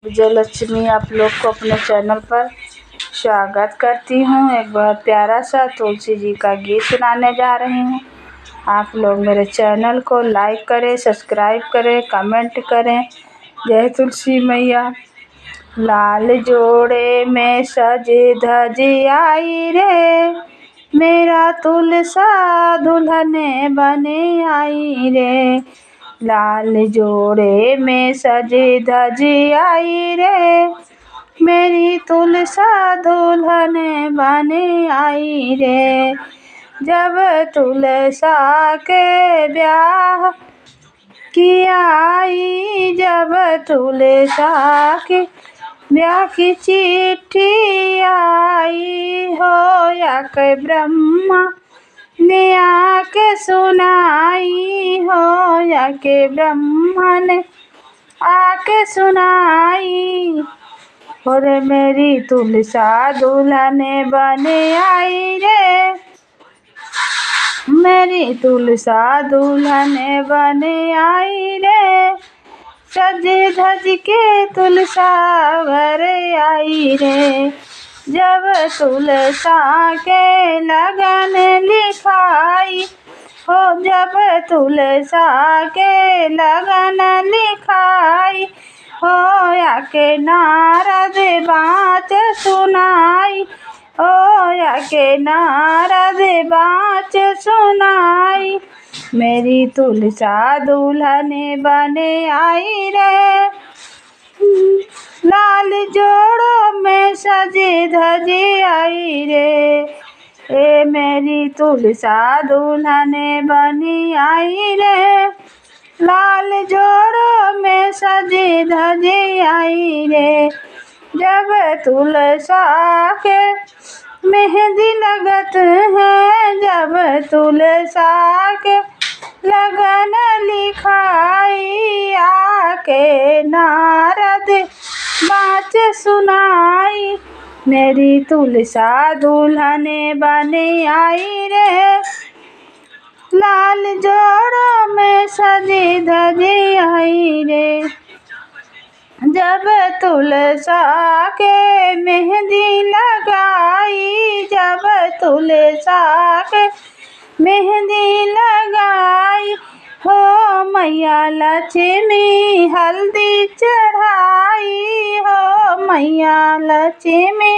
विजयलक्ष्मी आप लोग को अपने चैनल पर स्वागत करती हूँ। एक बहुत प्यारा सा तुलसी जी का गीत सुनाने जा रही हूँ। आप लोग मेरे चैनल को लाइक करें, सब्सक्राइब करें, कमेंट करें। जय तुलसी मैया। लाल जोड़े में सजे धजी आई रे, मेरा तुलसा दुल्हने बने आई रे। लाल जोड़े में सजे धजी आई रे, मेरी तुलसा दुल्हने बने आई रे। जब तुलसा के ब्याह की आई, जब तुलसा के ब्याह की चिट्ठी आई हो, या के ब्रह्मा ने आके सुनाई हो, या के ब्रह्मा ने आके सुनाई। और मेरी तुलसा दुल्हने बने आई रे, मेरी तुलसा दुल्हने बने आई रे। सज धज के तुलसा घर आई रे, जब तुलसा के लगन लिखाई हो, जब तुलसा के लगन लिखाई हो, या के नारद बात सुनाई हो, या के नारद बात सुनाई। मेरी तुलसा दुल्हने बने आई रे, लाल जोड़ों में सजे धजे आई रे। ए मेरी तुलसा दुल्हने बनी आई रे, लाल जोड़ों में सजे धजे आई रे। जब तुलसा के मेहंदी लगत है, जब तुलसा के लगन लिखाई, आके नारद बात सुनाई। मेरी तुलसा दुल्हने बने आई रे, लाल जोड़ों में सजे धजे आई रे। जब तुलसा के मेहंदी लगाई, जब तुलसा के मेहंदी लगाई हो, मैया लक्ष्मी हल्दी चढ़ाई हो, मैया लक्ष्मी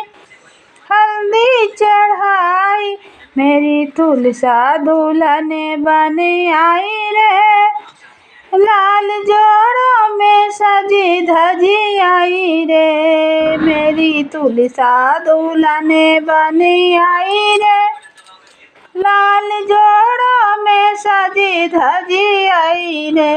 हल्दी चढ़ाई। मेरी तुलसा दुल्हने बने आई रे, लाल जोड़ों में सजी धजी आई रे। मेरी तुलसा दुल्हने बनी आई रे, लाल जोड़ों में सजी धजी आई रे।